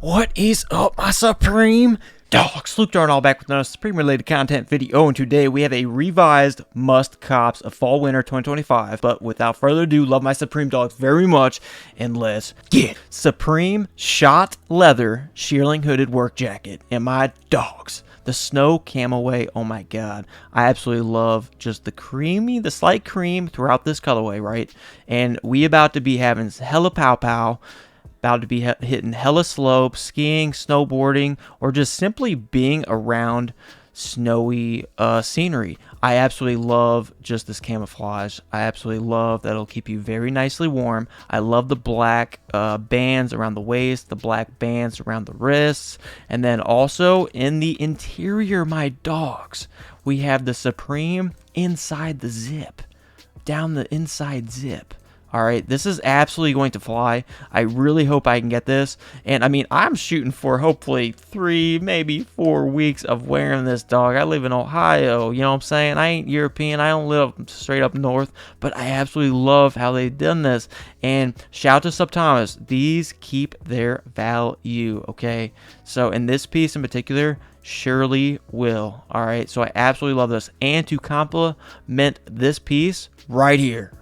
What is up, my Supreme dogs? Luke Darn all back with another Supreme related content video, and today we have a revised must cops of fall winter 2025. But without further ado, love my Supreme dogs very much, and let's get Supreme shot leather shearling hooded work jacket. And my dogs, the snow camaway, oh my god, I absolutely love just the slight cream throughout this colorway, right? And we about to be having hella pow pow. About to be hitting hella slopes, skiing, snowboarding, or just simply being around snowy scenery. I absolutely love just this camouflage. I absolutely love that it'll keep you very nicely warm. I love the black bands around the waist, the black bands around the wrists, and then also in the interior, my dogs, we have the Supreme inside the zip, down the inside zip. All right, this is absolutely going to fly. I really hope I can get this. And I mean, I'm shooting for hopefully 3, maybe 4 weeks of wearing this dog. I live in Ohio, you know what I'm saying? I ain't European. I don't live straight up north, but I absolutely love how they've done this. And shout out to Sub Thomas. These keep their value, okay? So in this piece in particular, surely will. All right, so I absolutely love this. And to complement this piece right here,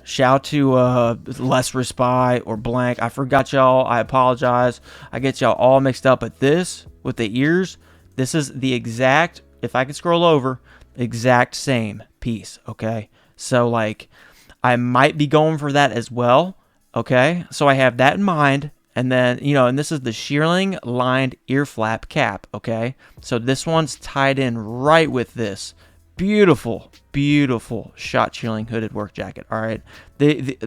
shout to Less Respy or Blank. I forgot y'all. I apologize. I get y'all all mixed up. But this, with the ears, this is the exact, if I could scroll over, exact same piece, okay? So, like, I might be going for that as well, okay? So I have that in mind. And then, you know, and this is the shearling lined ear flap cap, okay? So this one's tied in right with this. Beautiful shot shearling hooded work jacket. All right,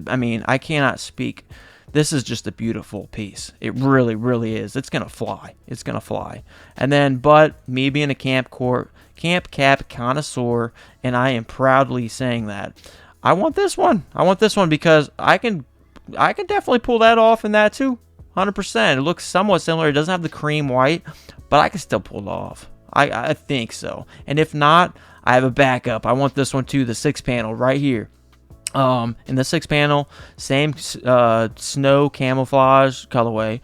I mean, I cannot speak. This is just a beautiful piece. It really is. It's gonna fly. And then, but me being a camp cap connoisseur, and I am proudly saying that, I want this one because I can definitely pull that off in that too. 100%. It looks somewhat similar. It doesn't have the cream white, but I can still pull it off. I think so. And if not, I have a backup. I want this one too, the 6-panel right here. In the 6-panel, same snow camouflage colorway.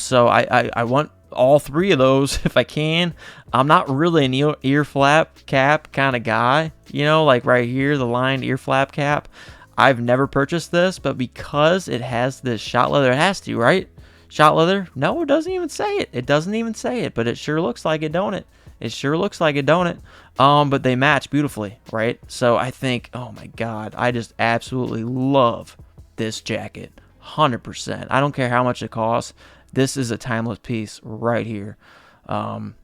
So I want all 3 of those if I can. I'm not really an ear flap cap kind of guy, you know, like right here, the lined ear flap cap. I've never purchased this, but because it has this shot leather, it has to, right? Shot leather? No, it doesn't even say it. It doesn't even say it, but it sure looks like it, don't it? It sure looks like it, don't it? But they match beautifully, right? So I think, oh my god, I just absolutely love this jacket. 100%. I don't care how much it costs. This is a timeless piece right here. God,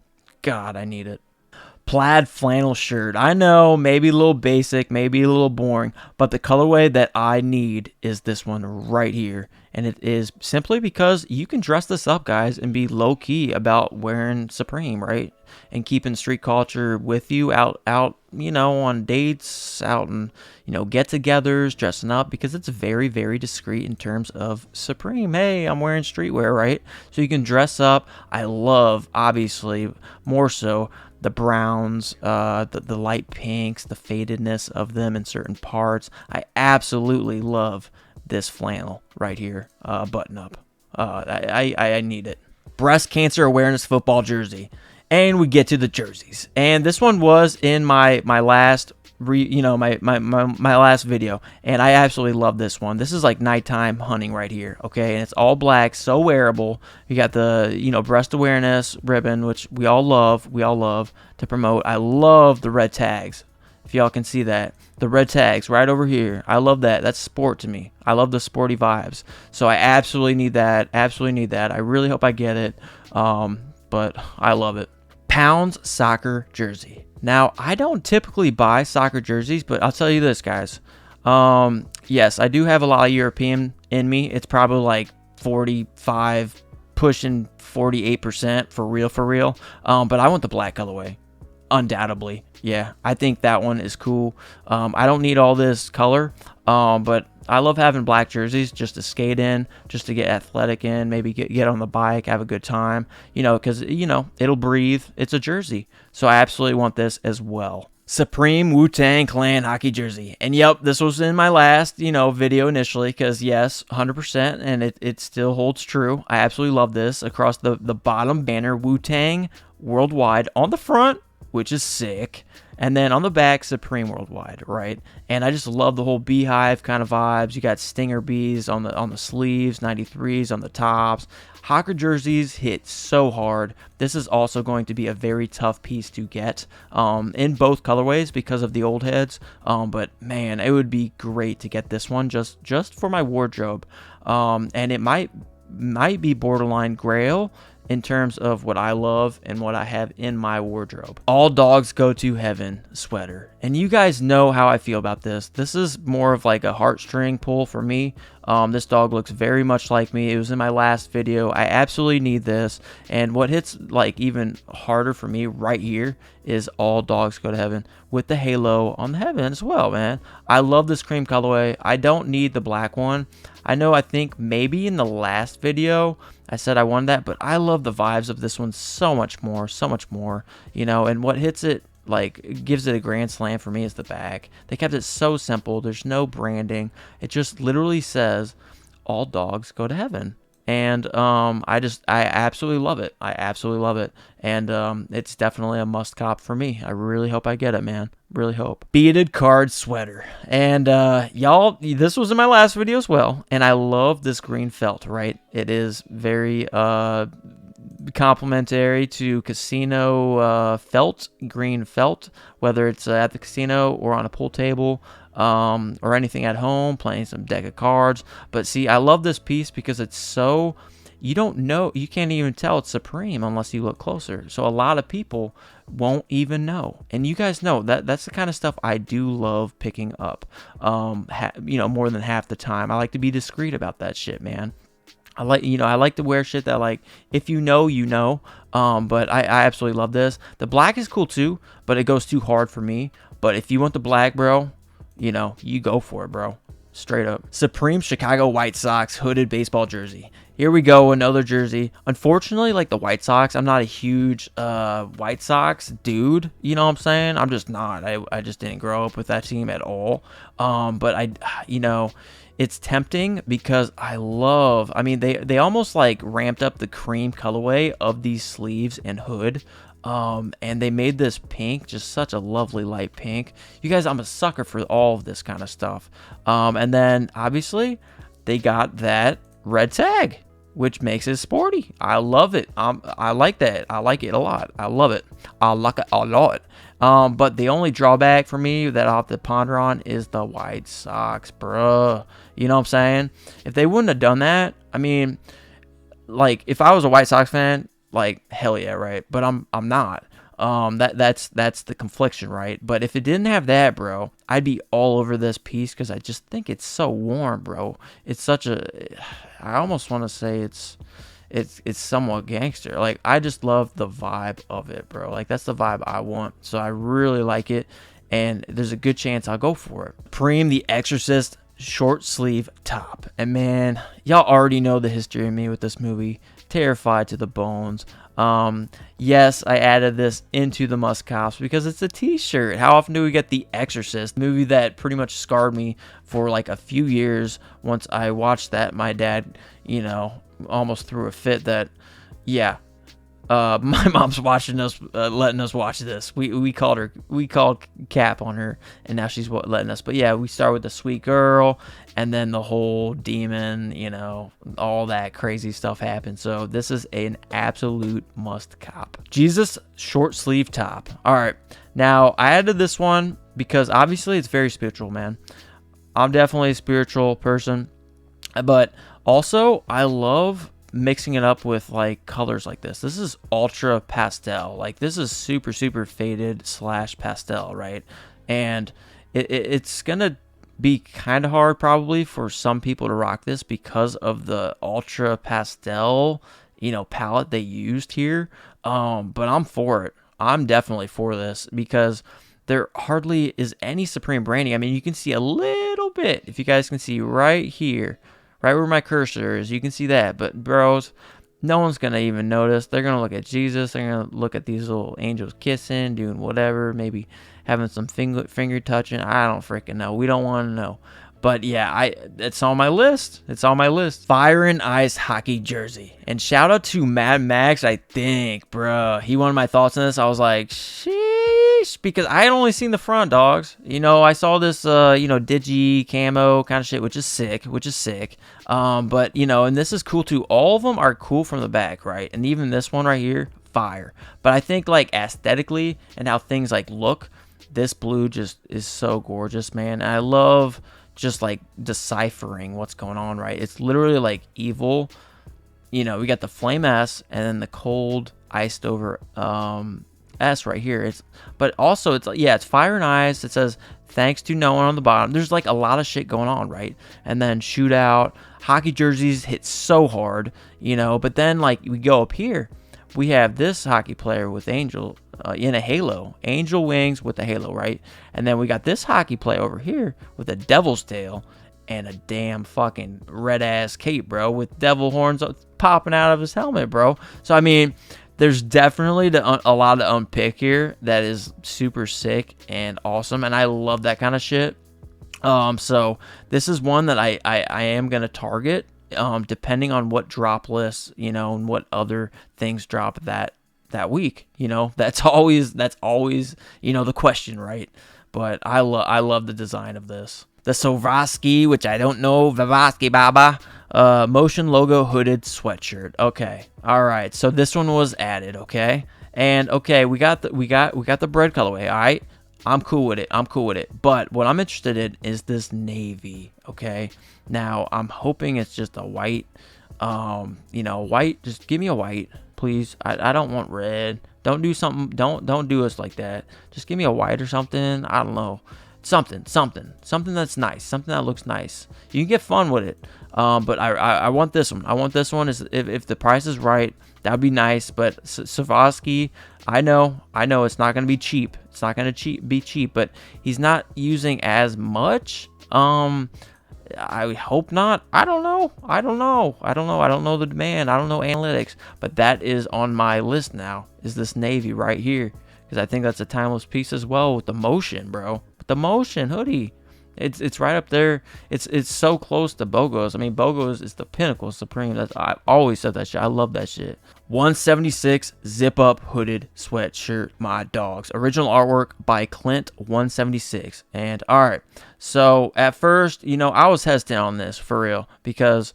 I need it. Plaid flannel shirt. I know, maybe a little basic, maybe a little boring, but the colorway that I need is this one right here. And it is simply because you can dress this up, guys, and be low-key about wearing Supreme, right? And keeping street culture with you out, you know, on dates, out and, you know, get-togethers, dressing up, because it's very, very discreet in terms of Supreme. Hey, I'm wearing streetwear, right? So you can dress up. I love, obviously, more so, the browns, the light pinks, the fadedness of them in certain parts. I absolutely love this flannel right here, button up. I need it. Breast cancer awareness football jersey. And we get to the jerseys. And this one was in my last my last video, and I absolutely love this one. This is like nighttime hunting right here, okay? And it's all black, so wearable. You got the, you know, breast awareness ribbon, which we all love to promote. I love the red tags. If y'all can see that, the red tags right over here, I love that. That's sport to me. I love the sporty vibes. So I absolutely need that. I really hope I get it. But I love it. Pounds soccer jersey. Now, I don't typically buy soccer jerseys, but I'll tell you this, guys. Yes, I do have a lot of European in me. It's probably like 45, pushing 48% for real. But I want the black colorway. Undoubtedly. Yeah, I think that one is cool. I don't need all this color, but I love having black jerseys just to skate in, just to get athletic in, maybe get on the bike, have a good time, you know, because, you know, it'll breathe. It's a jersey. So I absolutely want this as well. Supreme Wu-Tang Clan hockey jersey. And yep, this was in my last, video initially, because yes, 100%, and it still holds true. I absolutely love this. Across the bottom banner, Wu-Tang Worldwide on the front, which is sick. And then on the back, Supreme Worldwide, right? And I just love the whole beehive kind of vibes. You got stinger bees on the sleeves, 93s on the tops. Hockey jerseys hit so hard. This is also going to be a very tough piece to get in both colorways because of the old heads. But man, it would be great to get this one just for my wardrobe. And it might be borderline grail in terms of what I love and what I have in my wardrobe. All dogs go to heaven sweater. And you guys know how I feel about this. This is more of like a heartstring pull for me. This dog looks very much like me. It was in my last video. I absolutely need this. And what hits like even harder for me right here is all dogs go to heaven with the halo on the heaven as well, man. I love this cream colorway. I don't need the black one. I think maybe in the last video I said I wanted that, but I love the vibes of this one so much more, and what hits it, like, gives it a grand slam for me is the back. They kept it so simple. There's no branding. It just literally says, all dogs go to heaven. And I absolutely love it. I absolutely love it. And it's definitely a must cop for me. I really hope I get it, man. Really hope. Beaded card sweater. And y'all, this was in my last video as well. And I love this green felt, right? It is very complimentary to casino felt, green felt, whether it's at the casino or on a pool table. Or anything at home, playing some deck of cards. But see, I love this piece because it's so, you can't even tell it's Supreme unless you look closer. So a lot of people won't even know. And you guys know that's the kind of stuff I do love picking up, more than half the time. I like to be discreet about that shit, man. I like to wear shit that, like, if you know, you know. But I absolutely love this. The black is cool too, but it goes too hard for me. But if you want the black, bro, you go for it, bro. Straight up. Supreme Chicago White Sox hooded baseball jersey. Here we go, another jersey. Unfortunately, like the White Sox, I'm not a huge White Sox dude. You know what I'm saying? I'm just not. I just didn't grow up with that team at all. But it's tempting because they almost like ramped up the cream colorway of these sleeves and hood. And they made this pink, just such a lovely light pink. You guys, I'm a sucker for all of this kind of stuff. And then obviously they got that red tag, which makes it sporty. I love it. I like that. I like it a lot. I love it. I like it a lot. But the only drawback for me that I'll have to ponder on is the White Sox, bruh. You know what I'm saying? If they wouldn't have done that, if I was a White Sox fan, like, hell yeah, right? But I'm not. That's the confliction, right? But if it didn't have that, bro, I'd be all over this piece because I just think it's so warm, bro. It's such a, I almost want to say it's somewhat gangster. Like, I just love the vibe of it, bro. Like, that's the vibe I want. So I really like it, and there's a good chance I'll go for it. Preem the Exorcist short sleeve top. And man, y'all already know the history of me with this movie. Terrified to the bones. Yes, I added this into the must cops because it's a t-shirt. How often do we get The Exorcist, movie that pretty much scarred me for like a few years? Once I watched that, my dad, almost threw a fit that, yeah, my mom's watching us, letting us watch this. We called cap on her, and now she's letting us. But yeah, we start with the sweet girl, and then the whole demon, all that crazy stuff happens. So this is an absolute must cop. Jesus short sleeve top. All right, now I added this one because obviously it's very spiritual, man. I'm definitely a spiritual person, but also I love mixing it up with like colors like this. This is ultra pastel. Like, this is super faded / pastel, right? And it's gonna be kind of hard probably for some people to rock this because of the ultra pastel palette they used here. But I'm for it. I'm definitely for this because there hardly is any Supreme branding. I mean, you can see a little bit, if you guys can see right here, right where my cursor is, you can see that. But bros, No one's gonna even notice. They're gonna look at Jesus. They're gonna look at these little angels kissing, doing whatever, maybe having some finger touching. I don't freaking know. We don't want to know. But yeah, it's on my list. It's on my list. Fire and Ice hockey jersey. And shout out to Mad Max, I think, bro. He wanted my thoughts on this. I was like, sheesh, because I had only seen the front, dogs. You know, I saw this, digi camo kind of shit, which is sick. But you know, and this is cool too. All of them are cool from the back, right? And even this one right here, fire. But I think like aesthetically and how things like look, this blue just is so gorgeous, man. And I love just like deciphering what's going on, right? It's literally like evil. You know, we got the flame S and then the cold iced over S right here. But also it's fire and ice. It says thanks to no one on the bottom. There's like a lot of shit going on, right? And then shootout, hockey jerseys hit so hard, you know. But then like we go up here, we have this hockey player with Angel in a halo, angel wings with a halo, right? And then we got this hockey player over here with a devil's tail and a damn fucking red ass cape, bro, with devil horns popping out of his helmet, bro. So I mean, there's definitely a lot to unpick here that is super sick and awesome, and I love that kind of shit. So this is one that I am gonna target, depending on what drop lists, you know, and what other things drop that week, you know. That's always, you know, the question, right? But I love the design of this. The Swarovski, which I don't know, Vavasky Baba, motion logo hooded sweatshirt. Okay, all right. So this one was added. Okay, and okay, we got the bread colorway. All right, I'm cool with it. But what I'm interested in is this navy. Okay, now I'm hoping it's just a white. White. Just give me a white, please. I don't want red. Don't do something. Don't do us like that. Just give me a white or something. I don't know. Something that's nice, something that looks nice. You can get fun with it, but I want this one. I want this one. Is if the price is right, that would be nice. But Swarovski, I know it's not gonna be cheap. It's not gonna be cheap, but he's not using as much. I hope not. I don't know the demand. I don't know analytics, but that is on my list now. Is this navy right here? Because I think that's a timeless piece as well with the motion, bro. The motion hoodie, it's right up there. It's so close to Bogos. I mean, Bogos is the pinnacle supreme. I've always said that shit. I love that shit. 176 zip up hooded sweatshirt, my dogs. Original artwork by Clint 176. And all right, so at first, you know, I was hesitant on this for real because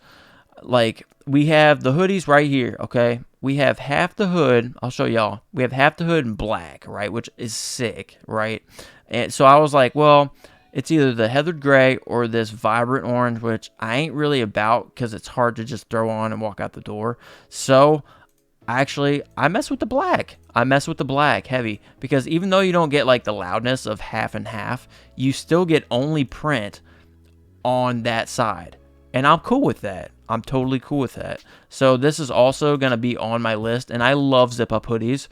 like we have the hoodies right here. Okay, we have half the hood. I'll show y'all. We have half the hood in black, right, which is sick, right? And so I was like, well, it's either the heathered gray or this vibrant orange, which I ain't really about because it's hard to just throw on and walk out the door. So actually, I mess with the black. I mess with the black heavy because even though you don't get like the loudness of half and half, you still get only print on that side. And I'm cool with that. I'm totally cool with that. So this is also going to be on my list. And I love zip-up hoodies.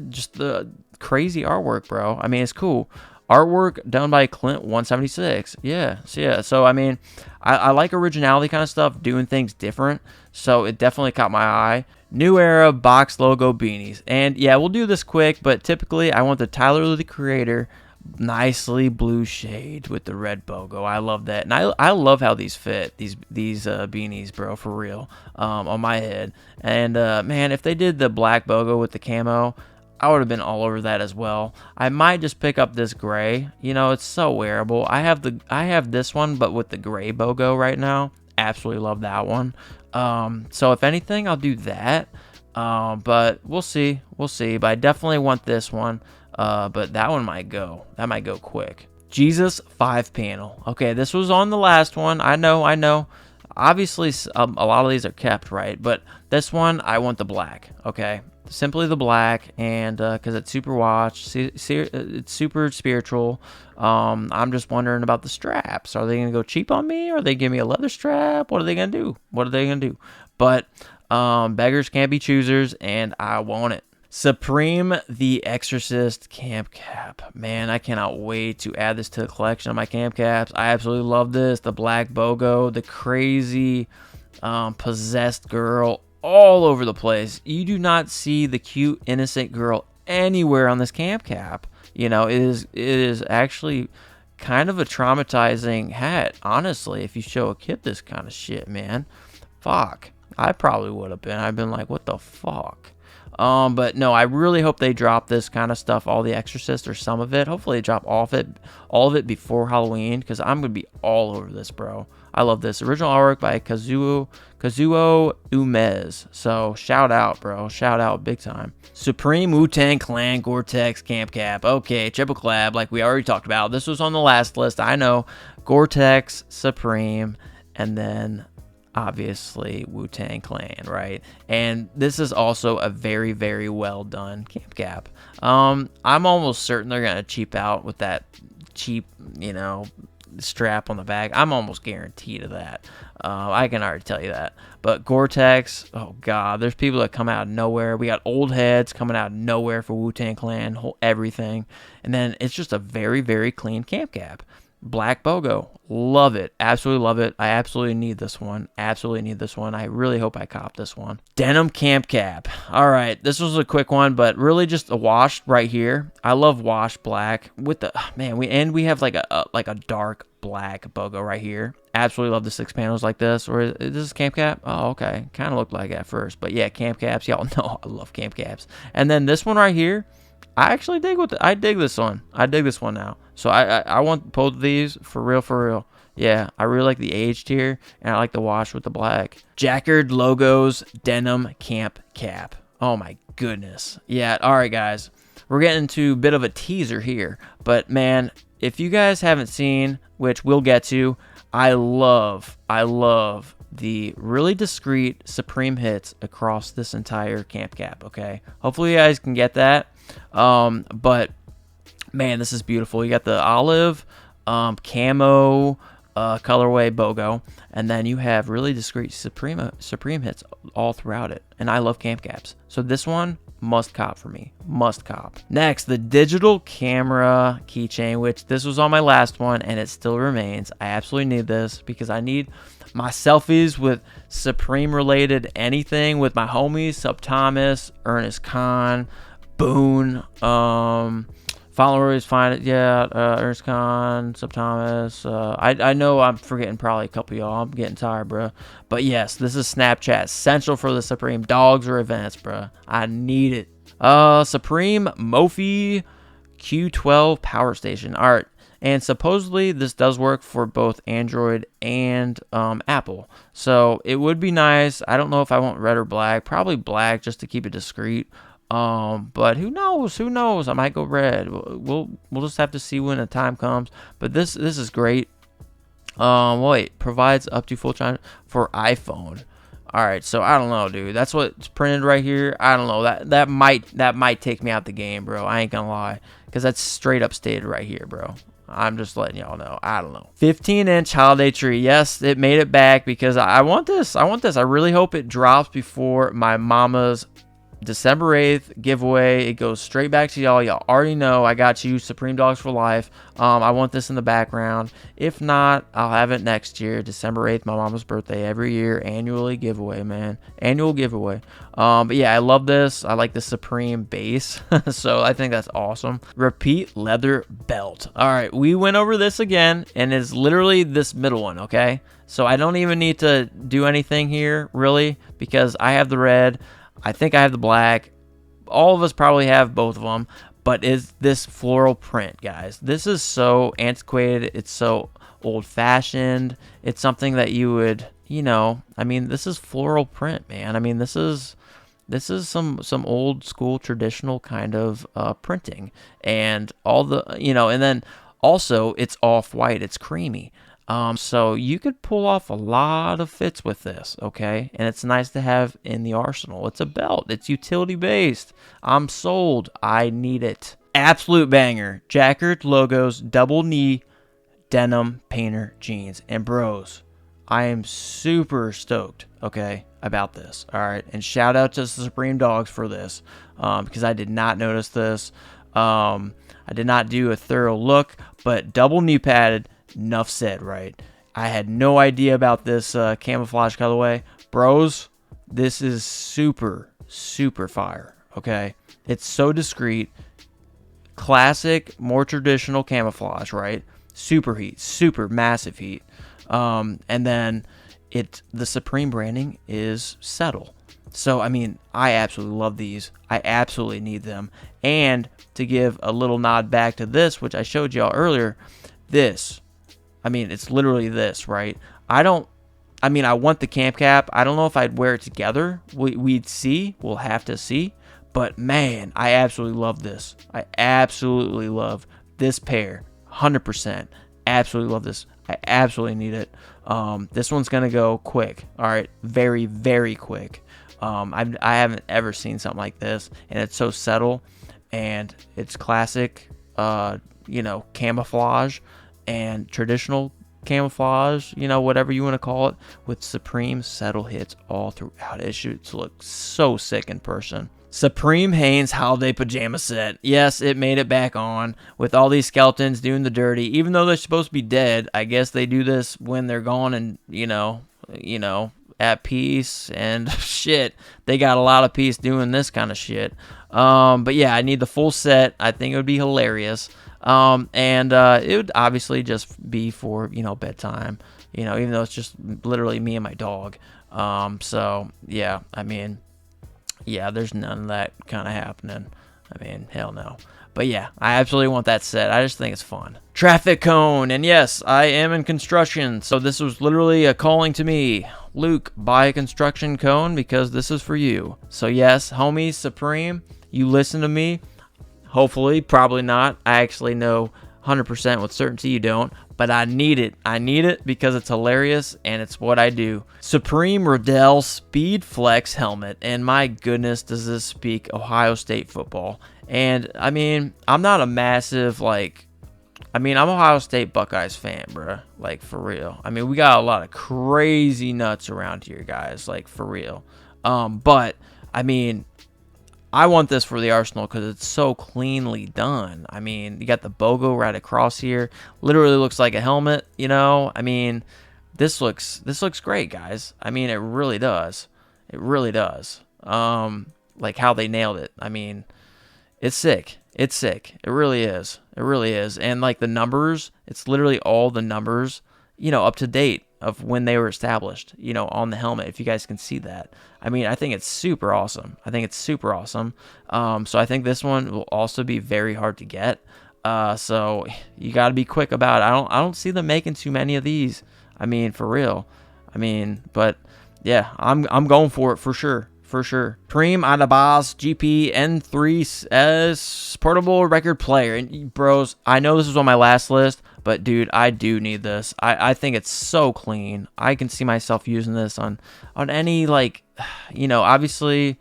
Just the crazy artwork, bro. I mean, it's cool. Artwork done by Clint 176. Yeah. So, I mean, I like originality kind of stuff, doing things different. So it definitely caught my eye. New Era box logo beanies. And yeah, we'll do this quick, but typically I want the Tyler the Creator nicely blue shade with the red BOGO. I love that. And I love how these fit, these beanies, bro, for real, on my head. And man, if they did the black BOGO with the camo, I would have been all over that as well. I might just pick up this gray. You know, it's so wearable. I have this one, but with the gray BOGO right now. Absolutely love that one. So if anything, I'll do that. But we'll see. But I definitely want this one. But that one might go. That might go quick. Jesus 5-panel. Okay, this was on the last one. I know. Obviously, a lot of these are kept, right? But this one, I want the black. Okay, simply the black, and because it's super watch, it's super spiritual. I'm just wondering about the straps. Are they gonna go cheap on me, or are they give me a leather strap? What are they gonna do? But beggars can't be choosers, and I want it. Supreme the Exorcist camp cap. Man, I cannot wait to add this to the collection of my camp caps. I absolutely love this. The black BOGO, the crazy possessed girl all over the place. You do not see the cute, innocent girl anywhere on this camp cap. You know, it is actually kind of a traumatizing hat, honestly, if you show a kid this kind of shit, man. Fuck. I probably would have been. I've been like, what the fuck? But no, I really hope they drop this kind of stuff, all the Exorcist or some of it. Hopefully they drop all of it before Halloween, because I'm going to be all over this, bro. I love this. Original artwork by Kazuo Umez. So shout out, bro. Shout out big time. Supreme Wu-Tang Clan Gore-Tex Camp Cap. Okay, triple collab like we already talked about. This was on the last list. I know. Gore-Tex, Supreme, and then obviously Wu-Tang Clan, right? And this is also a very, very well done camp cap. I'm almost certain they're gonna cheap out with that cheap, you know, strap on the back. I'm almost guaranteed of that. I can already tell you that. But Gore-Tex, oh god, there's people that come out of nowhere. We got old heads coming out of nowhere for Wu-Tang Clan, everything. And then it's just a very, very clean camp cap. Black BOGO. Love it. Absolutely love it. I absolutely need this one. Absolutely need this one. I really hope I cop this one. Denim camp cap. All right. This was a quick one, but really just a wash right here. I love wash black with the, man, we have like a dark black BOGO right here. Absolutely love the 6 panels like this. Or is this camp cap? Oh, okay. Kind of looked like it at first. But yeah, camp caps. Y'all know I love camp caps. And then this one right here. I actually dig I dig this one. I dig this one now. So I want both of these for real, for real. Yeah, I really like the aged here, and I like the wash with the black. Jackered logos denim camp cap. Oh my goodness. Yeah, all right, guys. We're getting into a bit of a teaser here, but man, if you guys haven't seen, which we'll get to, I love the really discreet Supreme hits across this entire camp cap. Okay, hopefully you guys can get that. But man, this is beautiful. You got the olive camo colorway BOGO, and then you have really discreet Supreme hits all throughout it. And I love camp caps, so this one must cop for me. Must cop. Next, the digital camera keychain, which this was on my last one and it still remains. I absolutely need this because I need my selfies with Supreme related anything with my homies, Sub Thomas, Ernest Khan, Boone, followers find it, yeah, Ernest Khan, Sub Thomas. I know I'm forgetting probably a couple of y'all. I'm getting tired, bro. But yes, this is Snapchat essential for the Supreme dogs or events, bro. I need it. Supreme Mophie Q12 Power Station. All right. And supposedly this does work for both Android and Apple. So it would be nice. I don't know if I want red or black. Probably black just to keep it discreet. But who knows? Who knows? I might go red. We'll just have to see when the time comes. But this is great. Wait, provides up to full charge for iPhone. All right, so I don't know, dude. That's what's printed right here. I don't know. That might take me out the game, bro. I ain't gonna lie, because that's straight up stated right here, bro. I'm just letting y'all know. I don't know. 15-inch holiday tree. Yes, it made it back because I want this. I want this. I really hope it drops before my mama's December 8th giveaway. It goes straight back to y'all. Y'all already know I got you. Supreme Dogs for life. I want this in the background. If not, I'll have it next year. December 8th, my mama's birthday. Every year, annually giveaway, man. Annual giveaway. But yeah, I love this. I like the Supreme base. So I think that's awesome. Repeat leather belt. All right, we went over this again, and it's literally this middle one, okay? So I don't even need to do anything here, really, because I have the red. I think I have the black. All of us probably have both of them. But is this floral print, guys? This is so antiquated. It's so old-fashioned. It's something that you would, you know, I mean, this is floral print, man. I mean, this is some old school traditional kind of printing. And all the, you know, and then also it's off-white. It's creamy. So you could pull off a lot of fits with this, okay? And it's nice to have in the arsenal. It's a belt. It's utility based. I'm sold. I need it. Absolute banger. Jackered logos, double knee, denim painter jeans. And bros, I am super stoked, okay, about this. All right. And shout out to the Supreme Dogs for this, because I did not notice this. I did not do a thorough look, but double knee padded. Enough said, right? I had no idea about this camouflage colorway. Bros, this is super, super fire, okay? It's so discreet. Classic, more traditional camouflage, right? Super heat, super massive heat. And then the Supreme branding is subtle. So, I mean, I absolutely love these. I absolutely need them. And to give a little nod back to this, which I showed y'all earlier, this. I mean, it's literally this, right? I want the camp cap. I don't know if I'd wear it together. We'd see. We'll have to see. But, man, I absolutely love this. I absolutely love this pair. 100%. Absolutely love this. I absolutely need it. This one's going to go quick. All right. Very, very quick. I haven't ever seen something like this. And it's so subtle. And it's classic, camouflage. And traditional camouflage, whatever you want to call it, with Supreme subtle hits all throughout. It should look so sick in person. Supreme Hanes Holiday Pajama Set. Yes, it made it back on with all these skeletons doing the dirty. Even though they're supposed to be dead, I guess they do this when they're gone and, at peace and shit. They got a lot of peace doing this kind of shit. But yeah, I need the full set. I think it would be hilarious. And it would obviously just be for, bedtime, even though it's just literally me and my dog. So yeah, there's none of that kind of happening. Hell no. But yeah, I absolutely want that set. I just think it's fun. Traffic cone. And yes, I am in construction. So this was literally a calling to me. Luke, buy a construction cone because this is for you. So yes, homie Supreme, you listen to me. Hopefully, probably not. I actually know 100% with certainty you don't. But I need it. I need it because it's hilarious and it's what I do. Supreme Riddell Speed Flex Helmet. And my goodness, does this speak Ohio State football. And, I'm not a massive, I'm Ohio State Buckeyes fan, bruh. For real. We got a lot of crazy nuts around here, guys. For real. But, I want this for the Arsenal because it's so cleanly done. You got the BOGO right across here. Literally looks like a helmet, This looks great, guys. It really does. It really does. How they nailed it. It's sick. It's sick. It really is. It really is. And the numbers, it's literally all the numbers, up to date of when they were established, on the helmet, if you guys can see that. I think it's super awesome. So I think this one will also be very hard to get. So you got to be quick about it. I don't see them making too many of these. For real. But yeah, I'm going for it for sure. For sure. Supreme Adabas GP N3S portable record player. And bros, I know this was on my last list, but dude, I do need this. I think it's so clean. I can see myself using this on any obviously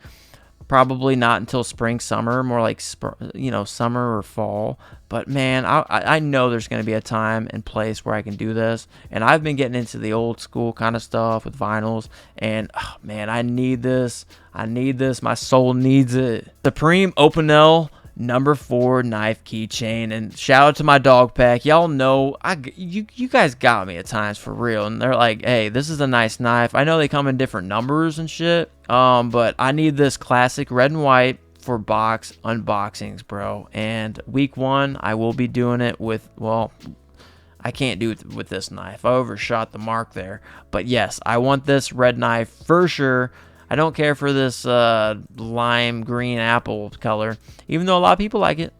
probably not until spring, summer, more like summer or fall. But man, I know there's going to be a time and place where I can do this. And I've been getting into the old school kind of stuff with vinyls. And man, I need this. My soul needs it. Supreme Opinel number 4 knife keychain. And shout out to my dog pack. Y'all know you guys got me at times for real. And they're like, hey, this is a nice knife. I know they come in different numbers and shit. But I need this classic red and white for box unboxings, bro. And week 1, I will be doing it with, I can't do it with this knife. I overshot the mark there. But yes, I want this red knife for sure. I don't care for this lime green apple color, even though a lot of people like it.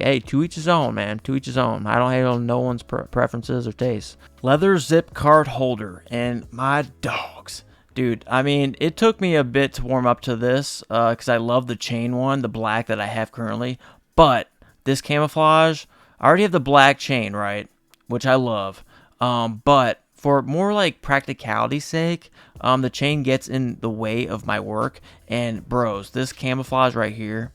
Hey, to each his own, man. To each his own. I don't hate on no one's preferences or tastes. Leather zip card holder. And my dogs. Dude, it took me a bit to warm up to this because I love the chain one, the black that I have currently. But this camouflage, I already have the black chain, right? Which I love. But for more practicality's sake, the chain gets in the way of my work. And bros, this camouflage right here,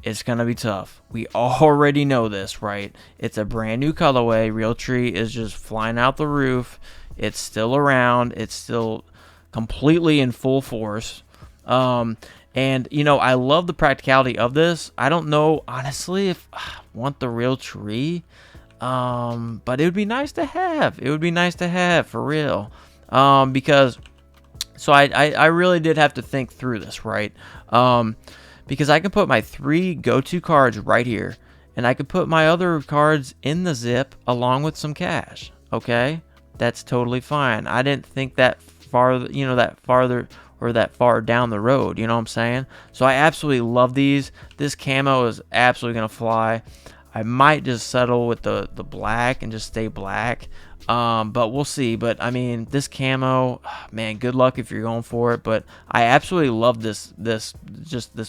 it's going to be tough. We already know this, right? It's a brand new colorway. Realtree is just flying out the roof. It's still around. It's still completely in full force. And I love the practicality of this. I don't know honestly if I want the Realtree. But it would be nice to have. It would be nice to have, for real. Because so I really did have to think through this, right? Because I can put my 3 go-to cards right here, and I could put my other cards in the zip along with some cash. Okay, that's totally fine. I didn't think that far, that farther or that far down the road. You know what I'm saying? So I absolutely love these. This camo is absolutely gonna fly. I might just settle with the black and just stay black. But we'll see. But I mean, this camo, man, good luck if you're going for it. But I absolutely love this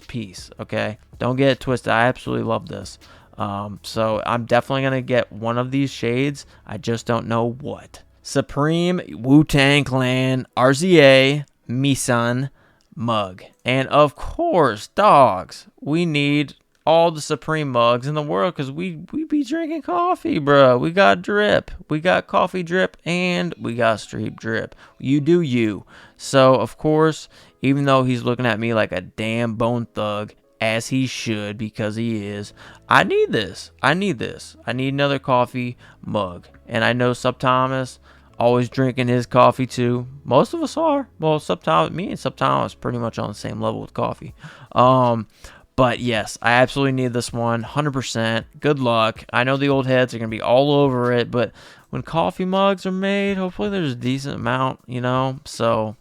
piece. Okay, don't get it twisted. I absolutely love this. So I'm definitely gonna get one of these shades. I just don't know what. Supreme Wu-Tang Clan RZA Misun mug, and of course, dogs. We need all the Supreme mugs in the world because we be drinking coffee, bro. We got drip, we got coffee drip, and we got street drip. You do you. So of course, even though he's looking at me like a damn bone thug, as he should, because he is, I need this. I need another coffee mug. And I know Sub Thomas always drinking his coffee too. Most of us are. Well, me and Sub Thomas pretty much on the same level with coffee. But yes, I absolutely need this one, 100%. Good luck. I know the old heads are going to be all over it, but when coffee mugs are made, hopefully there's a decent amount, so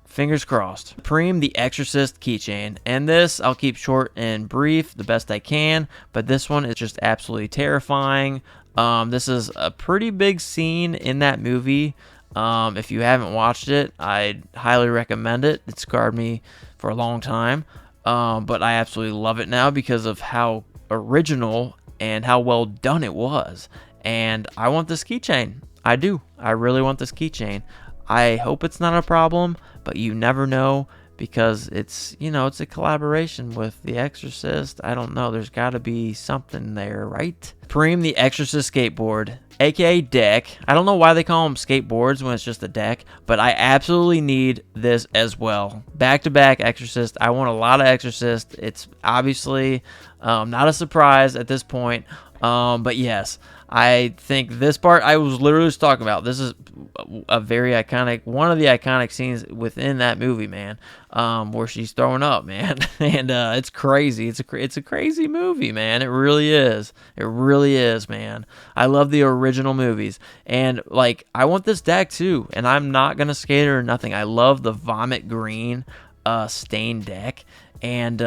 fingers crossed. Supreme the Exorcist keychain, and this I'll keep short and brief the best I can, but this one is just absolutely terrifying. This is a pretty big scene in that movie. If you haven't watched it, I'd highly recommend it. It scarred me for a long time. But I absolutely love it now because of how original and how well done it was. And I want this keychain. I do. I really want this keychain. I hope it's not a problem, but you never know because it's a collaboration with The Exorcist. I don't know. There's got to be something there, right? Supreme the Exorcist skateboard, aka deck. I don't know why they call them skateboards when it's just a deck, but I absolutely need this as well. Back-to-back Exorcist. I want a lot of Exorcist. It's obviously not a surprise at this point. But yes, I think this part I was literally just talking about. This is a very iconic, one of the iconic scenes within that movie, man, where she's throwing up, man. And it's crazy. It's a crazy movie, man. It really is. It really is, man. I love the original movies. And like, I want this deck too. And I'm not gonna skate it or nothing. I love the vomit green stained deck. And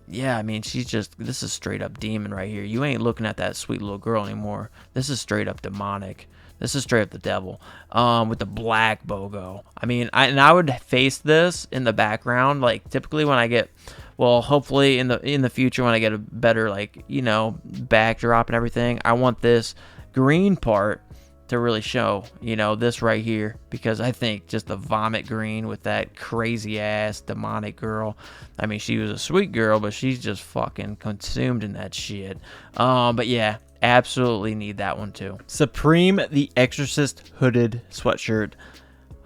yeah, I mean, this is straight up demon right here. You ain't looking at that sweet little girl anymore. This is straight up demonic. This is straight up the devil, with the black BOGO. I mean, I would face this in the background, like typically when I get, well, hopefully in the future when I get a better, like, backdrop and everything, I want this green part to really show, this right here, because I think just the vomit green with that crazy ass demonic girl. I mean, she was a sweet girl, but she's just fucking consumed in that shit. But yeah, absolutely need that one too. Supreme the Exorcist hooded sweatshirt.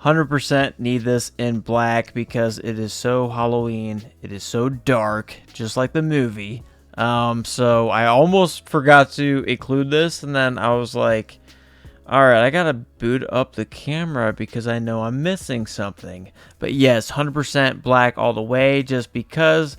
100% need this in black because it is so Halloween. It is so dark, just like the movie. So I almost forgot to include this, and then I was like, alright, I gotta boot up the camera because I know I'm missing something. But yes, 100% black all the way, just because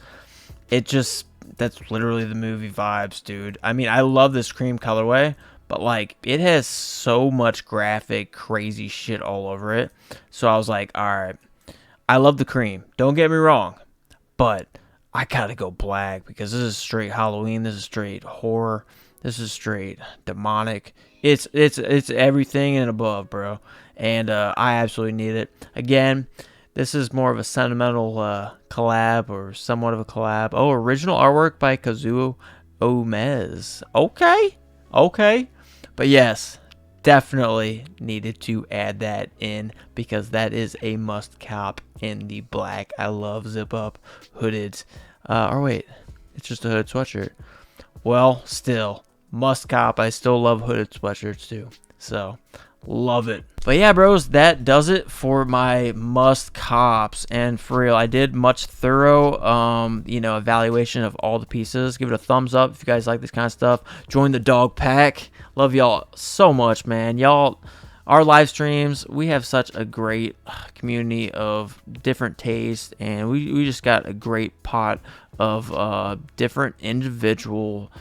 that's literally the movie vibes, dude. I mean, I love this cream colorway, but like, it has so much graphic, crazy shit all over it. So I was like, alright, I love the cream, don't get me wrong, but I gotta go black because this is straight Halloween, this is straight horror, this is straight demonic. It's everything and above, bro. And I absolutely need it. Again, this is more of a sentimental collab, or somewhat of a collab. Oh, original artwork by Kazuo Omez. Okay. But yes, definitely needed to add that in because that is a must cop in the black. I love zip up hooded. Or wait, it's just a hooded sweatshirt. Well, still. Must cop. I still love hooded sweatshirts too. So Love it. But yeah, bros, that does it for my must cops. And for real, I did much thorough, evaluation of all the pieces. Give it a thumbs up if you guys like this kind of stuff. Join the dog pack. Love y'all so much, man. Y'all, our live streams, we have such a great community of different tastes, and we just got a great pot of different individual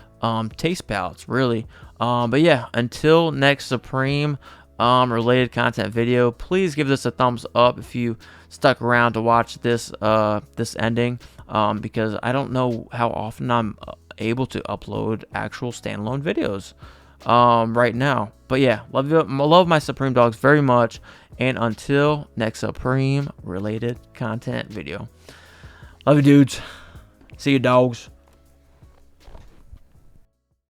taste palettes, really. But yeah, until next Supreme related content video, please give this a thumbs up if you stuck around to watch this this ending, because I don't know how often I'm able to upload actual standalone videos right now. But yeah, love my Supreme dogs very much, and until next Supreme related content video, love you dudes, see you dogs.